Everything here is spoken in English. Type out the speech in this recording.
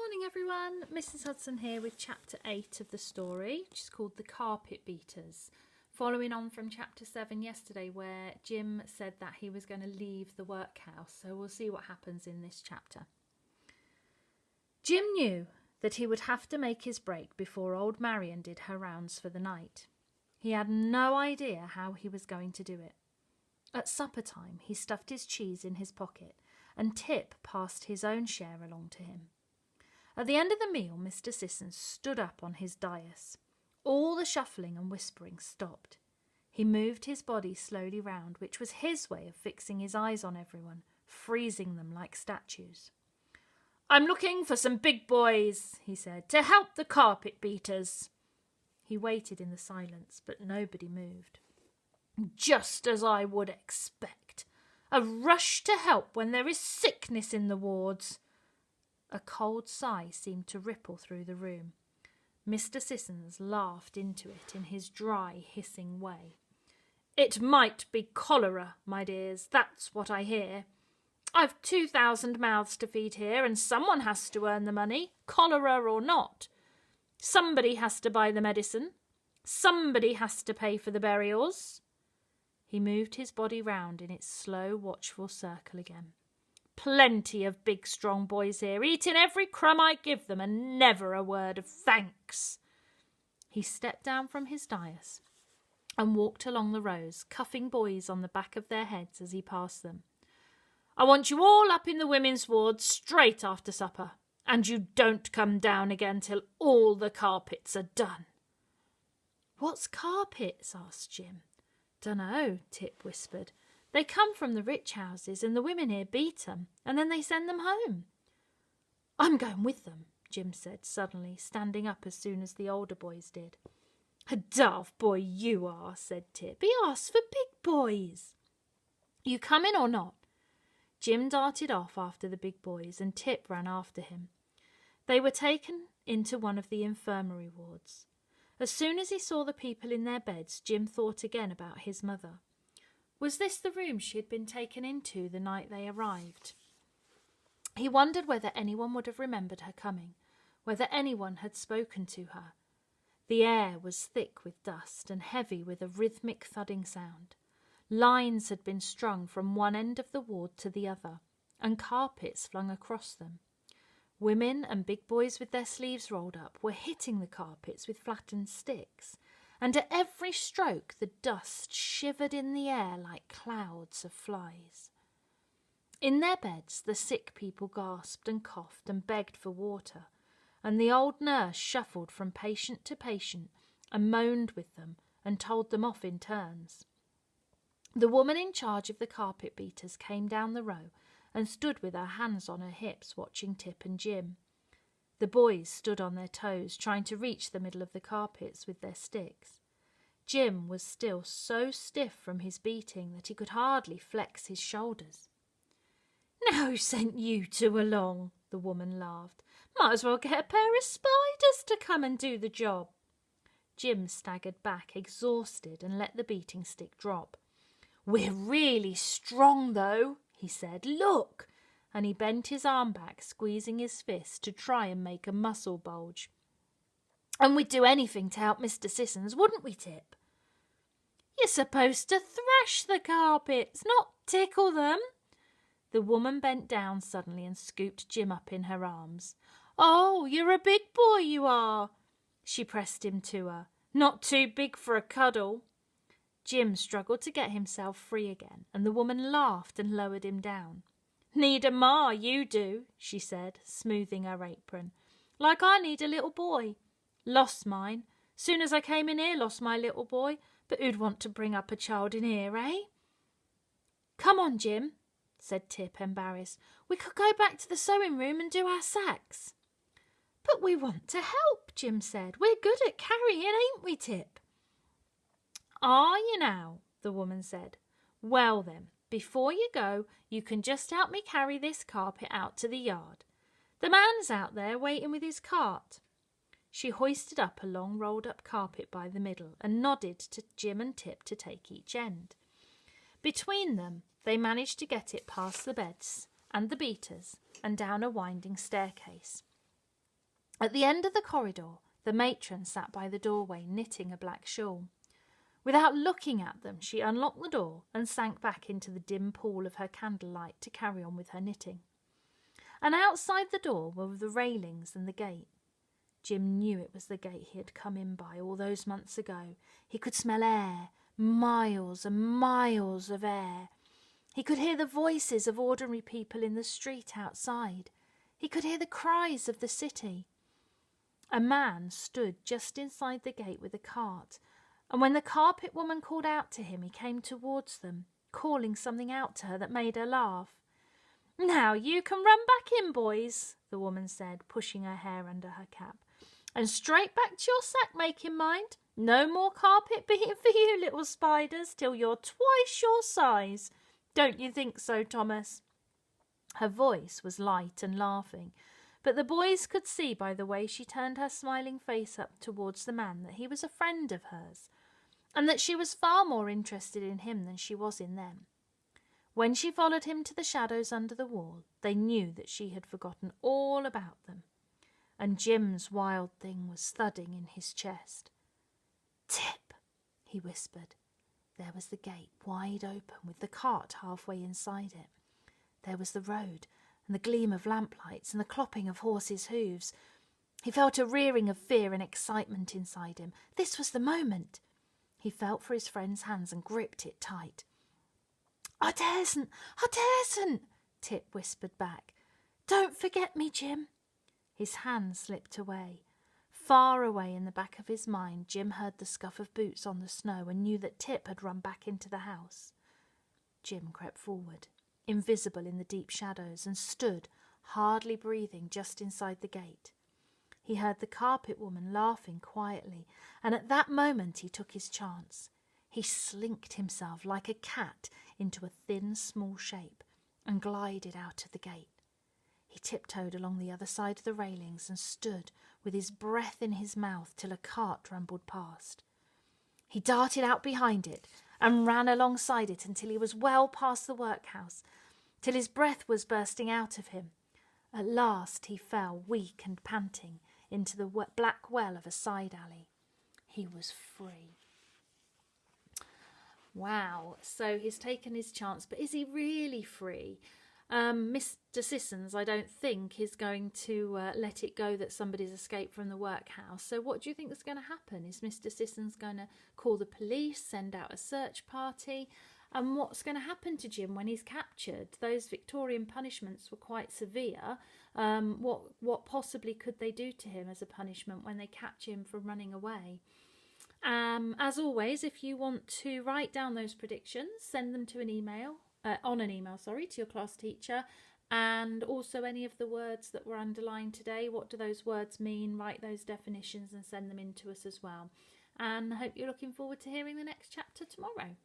Morning everyone, Mrs. Hudson here with chapter 8 of the story, which is called The Carpet Beaters. Following on from chapter 7 yesterday where Jim said that he was going to leave the workhouse, so we'll see what happens in this chapter. Jim knew that he would have to make his break before old Marion did her rounds for the night. He had no idea how he was going to do it. At supper time he stuffed his cheese in his pocket and Tip passed his own share along to him. At the end of the meal, Mr. Sissons stood up on his dais. All the shuffling and whispering stopped. He moved his body slowly round, which was his way of fixing his eyes on everyone, freezing them like statues. "I'm looking for some big boys," he said, "to help the carpet beaters." He waited in the silence, but nobody moved. "Just as I would expect. A rush to help when there is sickness in the wards." A cold sigh seemed to ripple through the room. Mr. Sissons laughed into it in his dry, hissing way. "It might be cholera, my dears, that's what I hear. I've 2,000 mouths to feed here, and someone has to earn the money, cholera or not. Somebody has to buy the medicine. Somebody has to pay for the burials." He moved his body round in its slow, watchful circle again. "Plenty of big, strong boys here, eating every crumb I give them, and never a word of thanks." He stepped down from his dais and walked along the rows, cuffing boys on the back of their heads as he passed them. "I want you all up in the women's ward straight after supper, and you don't come down again till all the carpets are done." "What's carpets?" asked Jim. "Dunno," Tip whispered. "They come from the rich houses and the women here beat 'em and then they send them home." "I'm going with them," Jim said suddenly, standing up as soon as the older boys did. "A daft boy you are," said Tip. "He asked for big boys." "You coming or not?" Jim darted off after the big boys and Tip ran after him. They were taken into one of the infirmary wards. As soon as he saw the people in their beds, Jim thought again about his mother. Was this the room she had been taken into the night they arrived? He wondered whether anyone would have remembered her coming, whether anyone had spoken to her. The air was thick with dust and heavy with a rhythmic thudding sound. Lines had been strung from one end of the ward to the other, and carpets flung across them. Women and big boys with their sleeves rolled up were hitting the carpets with flattened sticks, and at every stroke the dust shivered in the air like clouds of flies. In their beds the sick people gasped and coughed and begged for water, and the old nurse shuffled from patient to patient and moaned with them and told them off in turns. The woman in charge of the carpet beaters came down the row and stood with her hands on her hips watching Tip and Jim. The boys stood on their toes, trying to reach the middle of the carpets with their sticks. Jim was still so stiff from his beating that he could hardly flex his shoulders. "Now who sent you two along?" the woman laughed. "Might as well get a pair of spiders to come and do the job." Jim staggered back, exhausted, and let the beating stick drop. "We're really strong, though," he said. "Look!" And he bent his arm back, squeezing his fist to try and make a muscle bulge. "And we'd do anything to help Mr. Sissons, wouldn't we, Tip?" "You're supposed to thrash the carpets, not tickle them." The woman bent down suddenly and scooped Jim up in her arms. "Oh, you're a big boy, you are." She pressed him to her. "Not too big for a cuddle." Jim struggled to get himself free again, and the woman laughed and lowered him down. "Need a ma, you do," she said, smoothing her apron. "Like I need a little boy. Lost mine. Soon as I came in here, lost my little boy. But who'd want to bring up a child in here, eh?" "Come on, Jim," said Tip, embarrassed. "We could go back to the sewing room and do our sacks." "But we want to help," Jim said. "We're good at carrying, ain't we, Tip?" "Are you now?" the woman said. "Well then, before you go, you can just help me carry this carpet out to the yard. The man's out there waiting with his cart." She hoisted up a long rolled-up carpet by the middle and nodded to Jim and Tip to take each end. Between them, they managed to get it past the beds and the beaters and down a winding staircase. At the end of the corridor, the matron sat by the doorway knitting a black shawl. Without looking at them, she unlocked the door and sank back into the dim pool of her candlelight to carry on with her knitting. And outside the door were the railings and the gate. Jim knew it was the gate he had come in by all those months ago. He could smell air, miles and miles of air. He could hear the voices of ordinary people in the street outside. He could hear the cries of the city. A man stood just inside the gate with a cart, and when the carpet woman called out to him, he came towards them, calling something out to her that made her laugh. "Now you can run back in, boys," the woman said, pushing her hair under her cap. "And straight back to your sack making, mind. No more carpet beating for you, little spiders, till you're twice your size. Don't you think so, Thomas?" Her voice was light and laughing, but the boys could see by the way she turned her smiling face up towards the man that he was a friend of hers, and that she was far more interested in him than she was in them. When she followed him to the shadows under the wall, they knew that she had forgotten all about them, and Jim's wild thing was thudding in his chest. "Tip," he whispered. There was the gate wide open with the cart halfway inside it. There was the road and the gleam of lamplights and the clopping of horses' hooves. He felt a rearing of fear and excitement inside him. This was the moment. He felt for his friend's hands and gripped it tight. I daresn't, Tip whispered back. "Don't forget me, Jim." His hand slipped away. Far away in the back of his mind, Jim heard the scuff of boots on the snow and knew that Tip had run back into the house. Jim crept forward, invisible in the deep shadows, and stood, hardly breathing, just inside the gate. He heard the carpet woman laughing quietly, and at that moment he took his chance. He slinked himself like a cat into a thin, small shape and glided out of the gate. He tiptoed along the other side of the railings and stood with his breath in his mouth till a cart rumbled past. He darted out behind it and ran alongside it until he was well past the workhouse, till his breath was bursting out of him. At last he fell, weak and panting, into the black well of a side alley. He was free. Wow, so he's taken his chance, but is he really free? Mr. Sissons, I don't think, is going to let it go that somebody's escaped from the workhouse. So what do you think is going to happen? Is Mr. Sissons going to call the police, send out a search party? And what's going to happen to Jim when he's captured? Those Victorian punishments were quite severe. What possibly could they do to him as a punishment when they catch him for running away? As always, if you want to write down those predictions, send them to an email, to your class teacher, and also any of the words that were underlined today. What do those words mean? Write those definitions and send them in to us as well. And I hope you're looking forward to hearing the next chapter tomorrow.